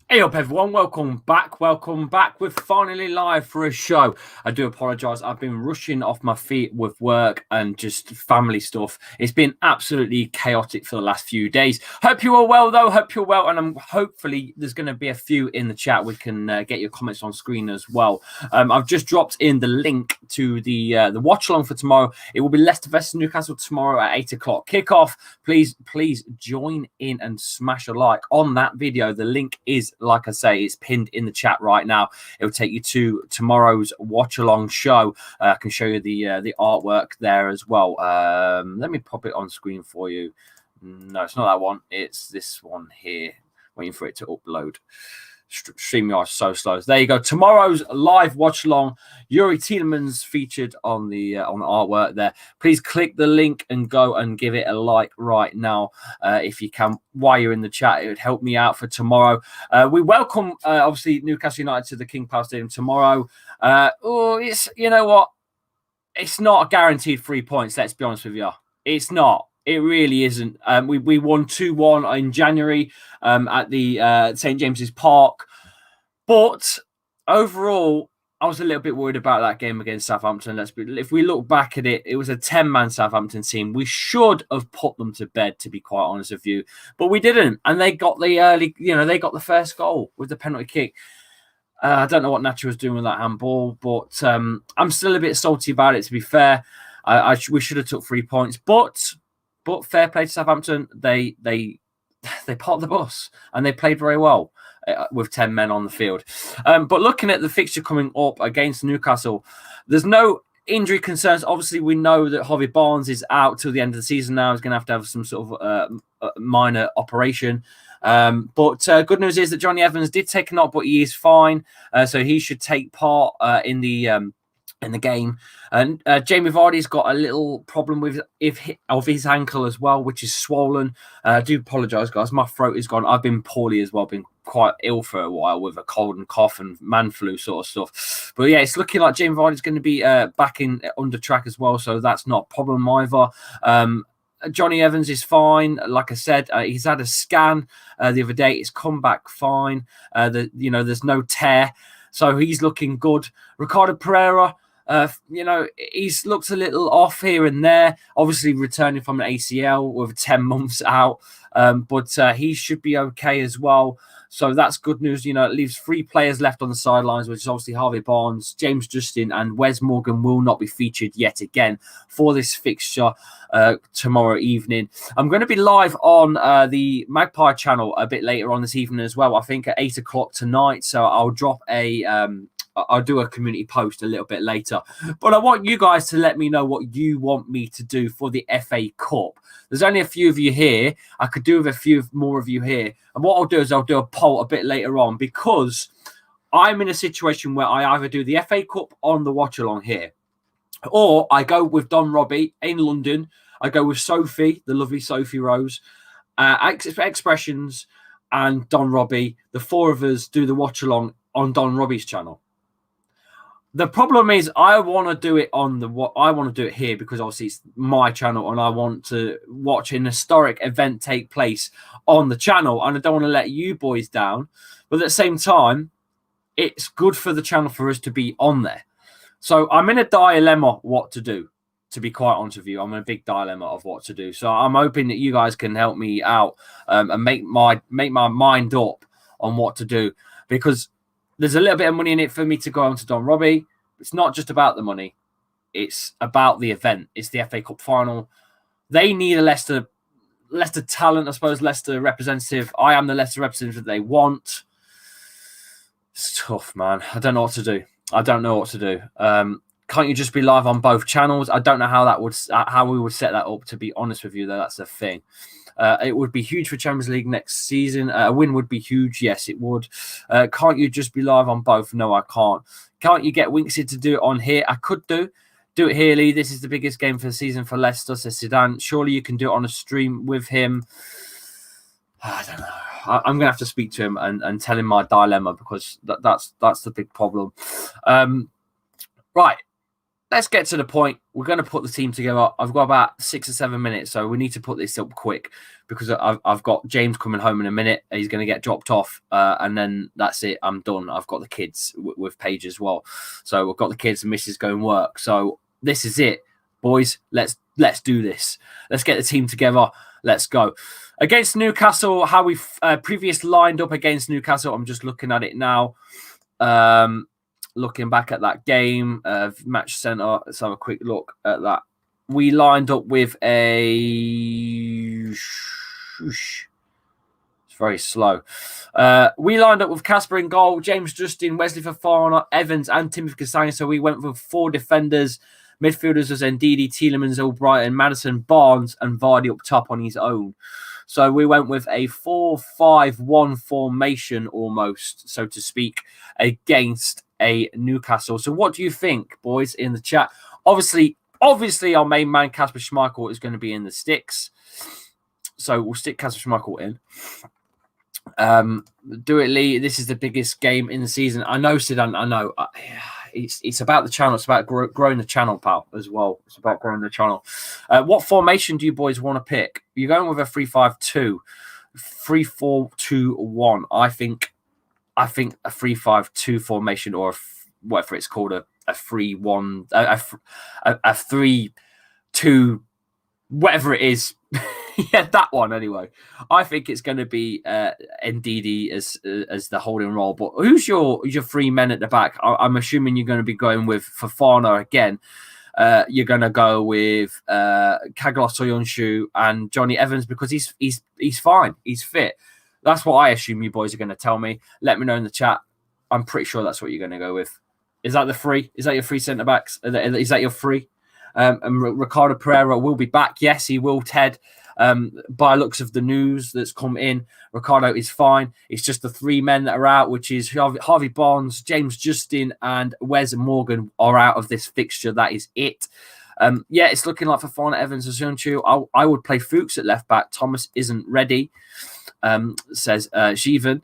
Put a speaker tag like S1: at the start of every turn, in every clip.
S1: Hey up everyone, welcome back. We're finally live for a show. I do apologise, I've been rushing off my feet with work and just family stuff. It's been absolutely chaotic for the last few days. Hope you are well though, and hopefully there's going to be a few in the chat. We can get your comments on screen as well. I've just dropped in the link to the watch along for tomorrow. It will be Leicester versus Newcastle tomorrow at 8 o'clock kickoff. Please join in and smash a like on that video. The link is, like I say, it's pinned in the chat right now. It will take you to tomorrow's watch along show. I can show you the artwork there as well. Let me pop it on screen for you. No, it's not that one. It's this one here. Waiting for it to upload. StreamYard so slow. There you go. Tomorrow's live watch along. Yuri Tielemans featured on the artwork there. Please click the link and go and give it a like right now if you can. While you're in the chat, it would help me out for tomorrow. We welcome obviously Newcastle United to the King Power Stadium tomorrow. It's, you know what? It's not a guaranteed 3 points. Let's be honest with you. It's not. It really isn't. We won 2-1 in January at the St. James's Park. But overall, I was a little bit worried about that game against Southampton. If we look back at it, it was a 10-man Southampton team. We should have put them to bed, to be quite honest with you. But we didn't. And they got they got the first goal with the penalty kick. I don't know what Nacho was doing with that handball, but I'm still a bit salty about it, to be fair. We should have took 3 points. But fair play to Southampton. They parked the bus and they played very well with 10 men on the field. But looking at the fixture coming up against Newcastle, there's no injury concerns. Obviously, we know that Harvey Barnes is out till the end of the season now. He's going to have some sort of minor operation. But good news is that Johnny Evans did take a knock, but he is fine. So he should take part in the game. And Jamie Vardy's got a little problem with his ankle as well, which is swollen. I do apologise, guys. My throat is gone. I've been poorly as well, been quite ill for a while with a cold and cough and man flu sort of stuff. But yeah, it's looking like Jamie Vardy's going to be back in under track as well, so that's not a problem either. Johnny Evans is fine. Like I said, he's had a scan the other day. It's come back fine. There's no tear, so he's looking good. Ricardo Pereira, he's looked a little off here and there, obviously returning from an ACL with 10 months out, but he should be okay as well. So that's good news. It leaves 3 players left on the sidelines, which is obviously Harvey Barnes, James Justin, and Wes Morgan will not be featured yet again for this fixture tomorrow evening. I'm going to be live on the Magpie channel a bit later on this evening as well, I think at 8 o'clock tonight. So I'll drop I'll do a community post a little bit later. But I want you guys to let me know what you want me to do for the FA Cup. There's only a few of you here. I could do with a few more of you here. And what I'll do is I'll do a poll a bit later on, because I'm in a situation where I either do the FA Cup on the watch along here, or I go with Don Robbie in London. I go with Sophie, the lovely Sophie Rose, Expressions, and Don Robbie. The 4 of us do the watch along on Don Robbie's channel. The problem is I want to do it I want to do it here because obviously it's my channel and I want to watch an historic event take place on the channel, and I don't want to let you boys down. But at the same time, it's good for the channel for us to be on there. So I'm in a dilemma what to do, to be quite honest with you. I'm in a big dilemma of what to do. So I'm hoping that you guys can help me out and make my mind up on what to do, because there's a little bit of money in it for me to go on to Don Robbie. It's not just about the money. It's about the event. It's the FA Cup final. They need a Leicester talent, I suppose, Leicester representative. I am the Leicester representative they want. It's tough, man. I don't know what to do. Can't you just be live on both channels? I don't know how we would set that up. To be honest with you, though, that's the thing. It would be huge for Champions League next season. A win would be huge. Yes, it would. Can't you just be live on both? No, I can't. Can't you get Winksy to do it on here? I could do. Do it here, Lee. This is the biggest game for the season for Leicester, says Zidane. Surely you can do it on a stream with him. I don't know. I'm going to have to speak to him and tell him my dilemma, because that's the big problem. Right. Let's get to the point. We're going to put the team together. I've got about 6 or 7 minutes, so we need to put this up quick, because I've got James coming home in a minute. He's going to get dropped off, and then that's it. I'm done. I've got the kids with Paige as well. So we've got the kids and Mrs. going work. So this is it, boys. Let's do this. Let's get the team together. Let's go. Against Newcastle, how we previously lined up against Newcastle. I'm just looking at it now. Looking back at that game, match center, let's have a quick look at that. We lined up with it's very slow. We lined up with Casper in goal, James Justin, Wesley Fofana, Evans, and Timothy Castagne. So we went with 4 defenders. Midfielders was Ndidi, Tielemans, Albrighton, Madison, Barnes, and Vardy up top on his own. So we went with a 4-5-1 formation, almost, so to speak, against a Newcastle. So what do you think, boys, in the chat? Obviously, our main man, Kasper Schmeichel, is going to be in the sticks. So we'll stick Kasper Schmeichel in. Do it, Lee. This is the biggest game in the season. I know, Zidane. I know. It's about the channel. It's about growing the channel, pal, as well. It's about growing the channel. What formation do you boys want to pick? You're going with a 3-5-2, 3-4-2-1. I think a 3-5-2 formation, or whatever it's called, a 3-1, a 3-2, whatever it is. Yeah, that one anyway. I think it's going to be Ndidi as the holding role. But who's your 3 men at the back? I'm assuming you're going to be going with Fofana again. You're going to go with Kagalos Soyuncu and Johnny Evans, because he's fine. He's fit. That's what I assume you boys are going to tell me. Let me know in the chat. I'm pretty sure that's what you're going to go with. Is that the 3? Is that your 3 centre backs? Is that your 3? And Ricardo Pereira will be back. Yes, he will, Ted. By looks of the news that's come in, Ricardo is fine. It's just the 3 men that are out, which is Harvey Barnes, James Justin, and Wes Morgan are out of this fixture. That is it. Yeah, it's looking like Fofana, Evans, and Soyuncu. I would play Fuchs at left back. Thomas isn't ready, says Shivan.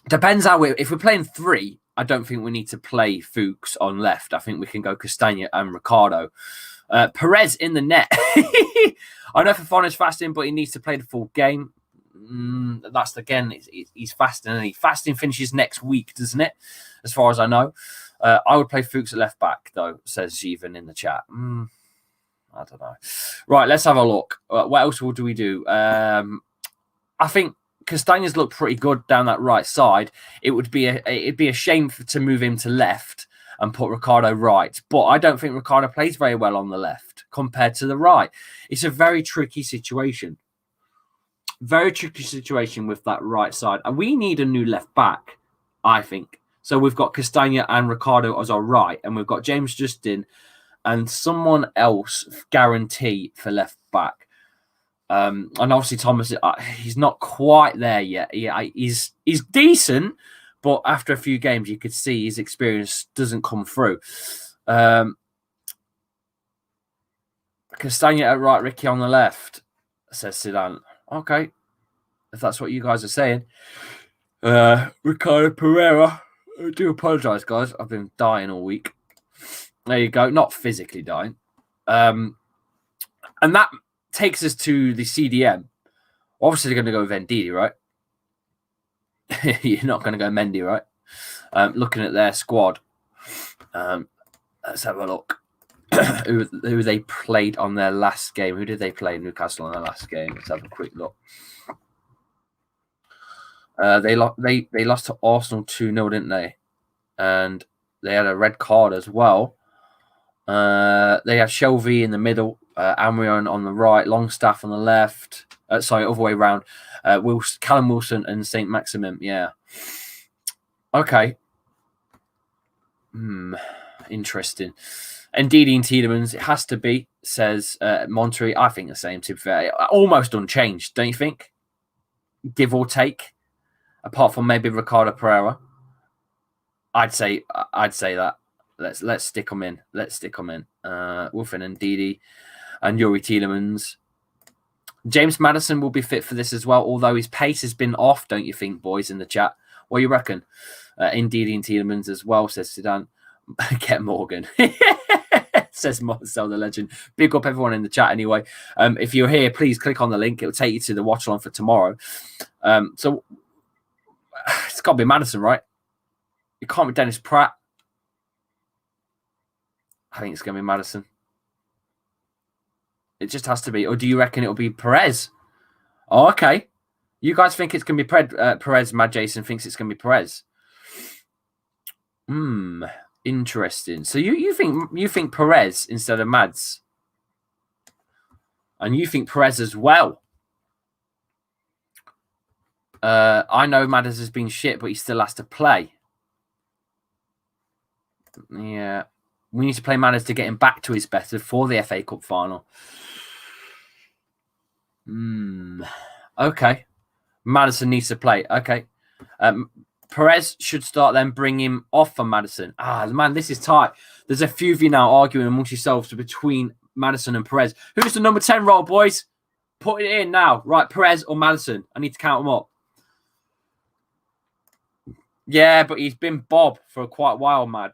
S1: Depends how if we're playing 3. I don't think we need to play Fuchs on left. I think we can go Castagna and Ricardo. Perez in the net. I know Fofana's fasting, but he needs to play the full game. That's again, he's fasting, and fasting finishes next week, doesn't it? As far as I know. I would play Fuchs at left back, though, says Jeevan in the chat. I don't know. Right, let's have a look. What else do we do? I think Castagna's looked pretty good down that right side. It'd be a shame to move him to left and put Ricardo right. But I don't think Ricardo plays very well on the left compared to the right. It's a very tricky situation. Very tricky situation with that right side. And we need a new left back, I think. So we've got Castagna and Ricardo as our right. And we've got James Justin and someone else guarantee for left back. And obviously Thomas, he's not quite there yet. He's decent, but after a few games, you could see his experience doesn't come through. Castagna at right, Ricky on the left, says Zidane. Okay, if that's what you guys are saying. Ricardo Pereira. I do apologise, guys. I've been dying all week. There you go. Not physically dying. And that takes us to the CDM. Obviously, they're going to go with Ndidi, right? You're not going to go Mendy, right? Looking at their squad. Let's have a look. who they played on their last game. Who did they play Newcastle on their last game? Let's have a quick look. They lost to Arsenal 2-0, didn't they? And they had a red card as well. They have Shelby in the middle, Amrion on the right, Longstaff on the left. Sorry, other way around. Callum Wilson and St. Maximum. Yeah. Okay. Interesting. And Didi and Tielemans, it has to be, says Monterey. I think the same, to be fair. Almost unchanged, don't you think? Give or take, apart from maybe Ricardo Pereira. I'd say that. Let's stick them in. Let's stick them in. Wolfen and Didi and Yuri Tielemans. James Maddison will be fit for this as well, although his pace has been off, don't you think, boys, in the chat? What do you reckon? Didi and Tielemans as well, says Sudan. Get Morgan. Says Marcel the legend. Big up everyone in the chat anyway. If you're here, please click on the link. It'll take you to the watch along for tomorrow. So it's got to be Maddison, right? It can't be Dennis Pratt. I think it's going to be Maddison. It just has to be. Or do you reckon it'll be Perez? Oh, okay. You guys think it's going to be Perez. Mad Jason thinks it's going to be Perez. Interesting. So you think Perez instead of Mads, and you think Perez as well. I know Mads has been shit, but he still has to play. Yeah, we need to play Mads to get him back to his better for the FA Cup final. Okay, Maddison needs to play. Okay. Perez should start, then bring him off for Maddison. Man, this is tight. There's a few of you now arguing amongst yourselves between Maddison and Perez. Who's the number 10 role, boys? Put it in now. Right, Perez or Maddison? I need to count them up. Yeah, but he's been Bob for quite a while, Mad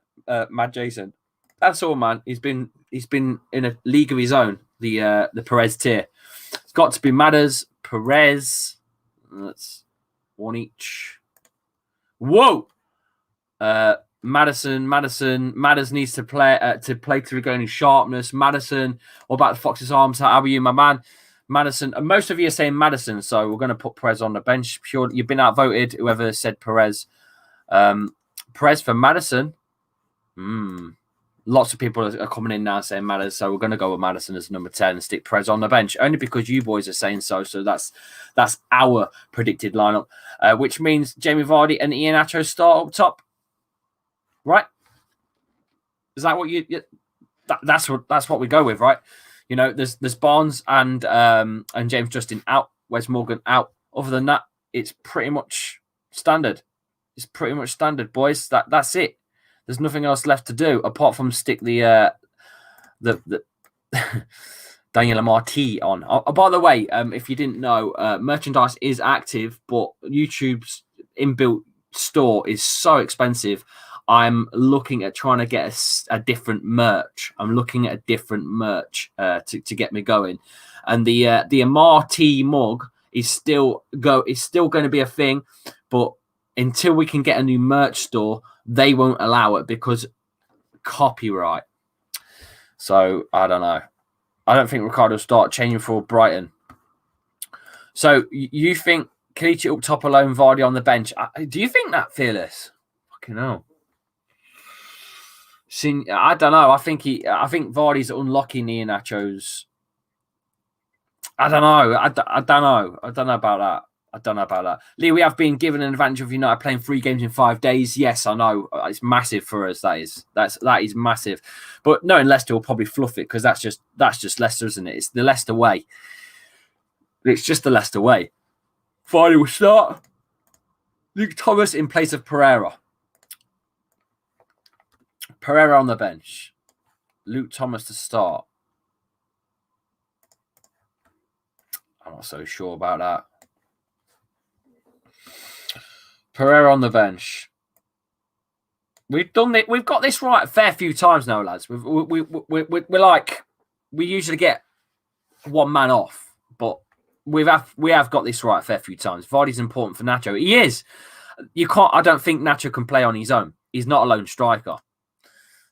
S1: Jason. That's all, man. He's been in a league of his own, the Perez tier. It's got to be Madders, Perez. That's one each. Whoa! Maddison needs to play to regaining sharpness. Maddison, what about the Fox's arms? How are you, my man? Maddison. Most of you are saying Maddison, so we're going to put Perez on the bench. Pure, you've been outvoted. Whoever said Perez, Perez for Maddison. Lots of people are coming in now saying Maddison, so we're going to go with Maddison as number 10 and stick Perez on the bench, only because you boys are saying so. So that's our predicted lineup, which means Jamie Vardy and Iheanacho start up top, right? Is that what that's what we go with, right? You know, there's Barnes and James Justin out, Wes Morgan out. Other than that, it's pretty much standard. It's pretty much standard, boys. That's it. There's nothing else left to do apart from stick the Daniel Marti on. By the way, if you didn't know, merchandise is active, but YouTube's inbuilt store is so expensive. I'm looking at trying to get a different merch. I'm looking at a different merch to get me going, and the Marti mug is still going to be a thing, but until we can get a new merch store, they won't allow it because copyright. So I don't know. I don't think Ricardo will start changing for Brighton. So you think Kelechi up top alone, Vardy on the bench? Do you think that, Fearless? Fucking hell. I don't know. I think Vardy's unlocking Iheanacho's. I don't know. I don't know about that. I don't know about that. Lee, we have been given an advantage of United playing 3 games in 5 days. Yes, I know. It's massive for us. That is massive. But knowing Leicester will probably fluff it because that's just Leicester, isn't it? It's the Leicester way. It's just the Leicester way. Finally, we'll start. Luke Thomas in place of Pereira. Pereira on the bench. Luke Thomas to start. I'm not so sure about that. Pereira on the bench. We've done it. We've got this right a fair few times now, lads. We're like, we usually get one man off, but we have got this right a fair few times. Vardy's important for Nacho. He is. You can't. I don't think Nacho can play on his own. He's not a lone striker.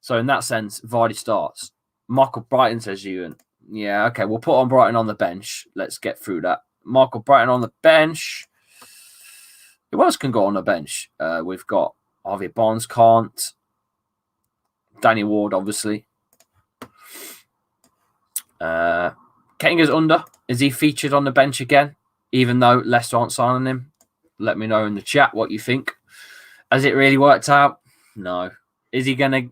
S1: So in that sense, Vardy starts. Michael Brighton says Ewan. Yeah, okay. We'll put on Brighton on the bench. Let's get through that. Michael Brighton on the bench. Who else can go on the bench? We've got Harvey Barnes can't. Danny Ward, obviously. Kettinger's under. Is he featured on the bench again? Even though Leicester aren't signing him? Let me know in the chat what you think. Has it really worked out? No. Is he going to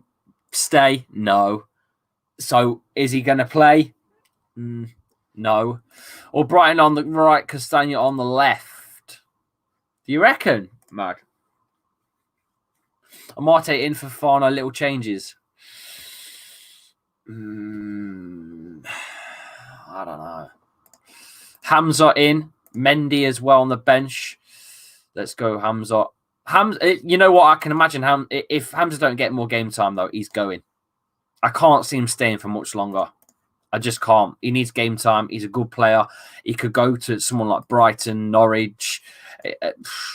S1: stay? No. So is he going to play? No. Or Brighton on the right, Castagna on the left. Do you reckon, Mag? Amate in for Fana, little changes. I don't know. Hamza in, Mendy as well on the bench. Let's go, Hamza. You know what? I can imagine if Hamza don't get more game time though, he's going. I can't see him staying for much longer. I just can't. He needs game time. He's a good player. He could go to someone like Brighton, Norwich.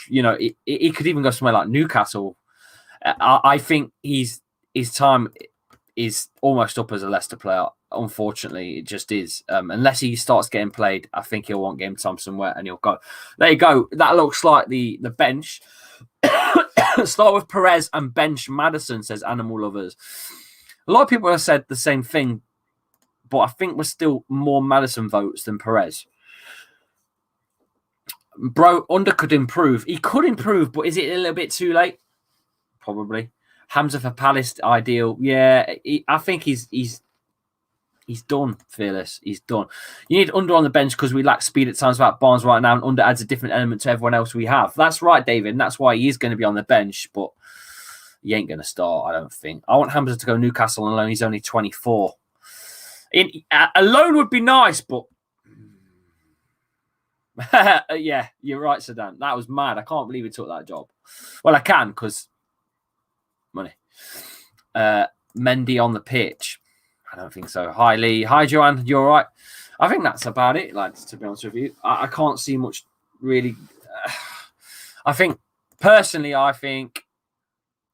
S1: You know, he could even go somewhere like Newcastle. I think his time is almost up as a Leicester player. Unfortunately, it just is. Unless he starts getting played, I think he'll want game time somewhere and he'll go. There you go. That looks like the bench. Start with Perez and bench Maddison, says Animal Lovers. A lot of people have said the same thing, but I think we're still more Maddison votes than Perez. Bro, Under could improve. He could improve, but is it a little bit too late? Probably. Hamza for Palace, ideal. Yeah, I think he's done, Fearless. He's done. You need Under on the bench because we lack speed at times about Barnes right now, and Under adds a different element to everyone else we have. That's right, David, and that's why he is going to be on the bench, but he ain't going to start, I don't think. I want Hamza to go Newcastle alone. He's only 24. A loan would be nice, but yeah, you're right, Saddam. That was mad. I can't believe he took that job. Well, I can because money. Mendy on the pitch. I don't think so. Hi, Lee. Hi, Joanne. You all right? I think that's about it, lads, to be honest with you. I can't see much really. I think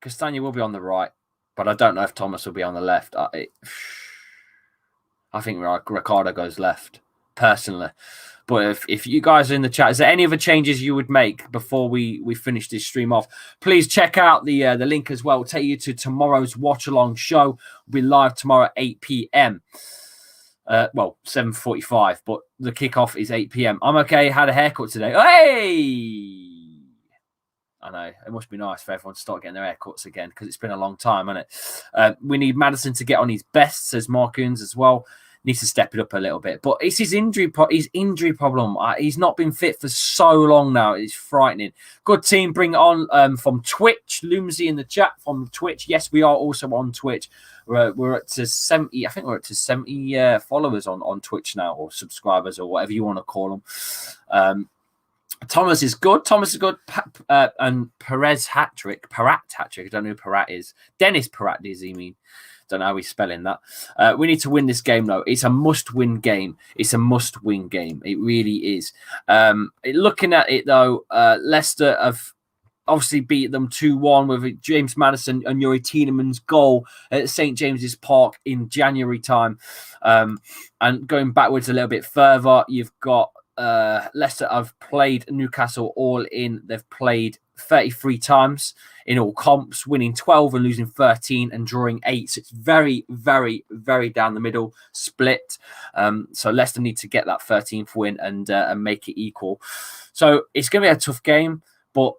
S1: Castagna will be on the right, but I don't know if Thomas will be on the left. I think Ricardo goes left, personally. But if you guys are in the chat, is there any other changes you would make before we finish this stream off? Please check out the link as well. It'll take you to tomorrow's watch-along show. We'll be live tomorrow at 8 p.m. 7:45, but the kickoff is 8 p.m. I'm okay. Had a haircut today. Hey! I know. It must be nice for everyone to start getting their haircuts again because it's been a long time, hasn't it? We need Maddison to get on his best, says Marcoons as well. Needs to step it up a little bit. But it's his injury problem. He's not been fit for so long now. It's frightening. Good team. Bring it on from Twitch. Loomsy in the chat from Twitch. Yes, we are also on Twitch. We're up to 70. I think we're up to 70 followers on Twitch now, or subscribers, or whatever you want to call them. Thomas is good. And Perez hat-trick. Parat hat-trick. I don't know who Parat is. Dennis Parat, does he mean? Don't know how he's spelling that. We need to win this game, though. It's a must-win game. It really is. Looking at it, though, Leicester have obviously beat them 2-1 with James Maddison and Yuri Tielemann's goal at St. James's Park in January time. And going backwards a little bit further, you've got Leicester have played Newcastle all in. They've played 33 times in all comps, winning 12 and losing 13 and drawing 8. So it's very, very, very down the middle split. So Leicester need to get that 13th win and make it equal. So it's going to be a tough game, but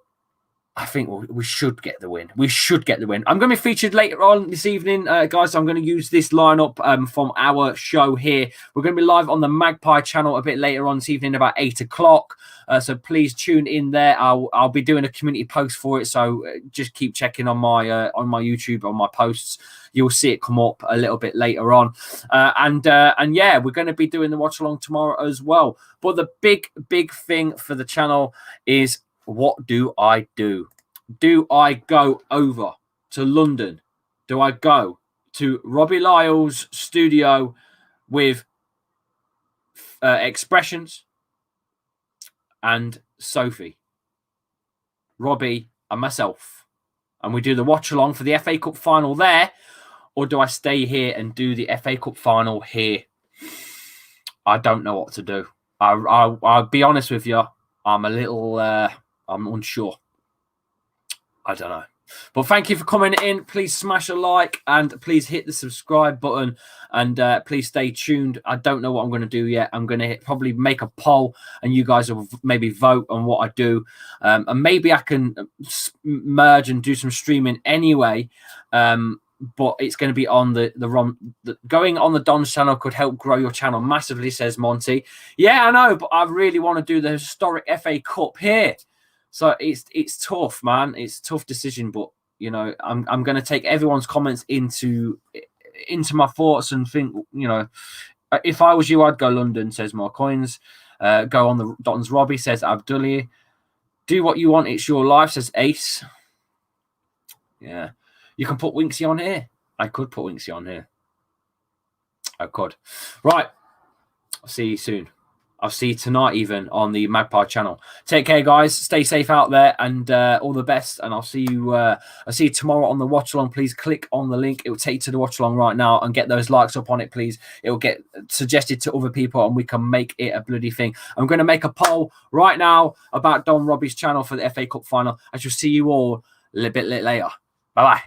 S1: I think we should get the win. I'm going to be featured later on this evening, guys. So I'm going to use this lineup from our show here. We're going to be live on the Magpie channel a bit later on this evening, about 8 o'clock. So please tune in there. I'll be doing a community post for it. So just keep checking on my YouTube, on my posts. You'll see it come up a little bit later on. And yeah, we're going to be doing the watch along tomorrow as well. But the big thing for the channel is, what do I do? Do I go over to London? Do I go to Robbie Lyle's studio with Expressions and Sophie, Robbie and myself, and we do the watch along for the FA Cup final there? Or do I stay here and do the FA Cup final here? I don't know what to do. I'll be honest with you. I'm a little... I'm unsure. I don't know. But thank you for coming in. Please smash a like and please hit the subscribe button and please stay tuned. I don't know what I'm going to do yet. I'm going to probably make a poll and you guys will maybe vote on what I do. And maybe I can merge and do some streaming anyway but it's going to be on going on the Don's channel could help grow your channel massively, says Monty. Yeah, I know, but I really want to do the historic FA Cup here. So it's tough, man. It's a tough decision, but you know, I'm going to take everyone's comments into my thoughts and think, you know, if I was you, I'd go London, says More Coins. Go on the Don's Robbie, says Abdullah. Do what you want, it's your life, says Ace. Yeah. You can put Winksy on here. I could put Winksy on here. I could. Right. I'll see you soon. I'll see you tonight even on the Magpie channel. Take care, guys. Stay safe out there, and all the best. And I'll see you tomorrow on the watch along. Please click on the link. It will take you to the watch along right now, and get those likes up on it, please. It will get suggested to other people, and we can make it a bloody thing. I'm going to make a poll right now about Don Robbie's channel for the FA Cup final. I shall see you all a little bit later. Bye-bye.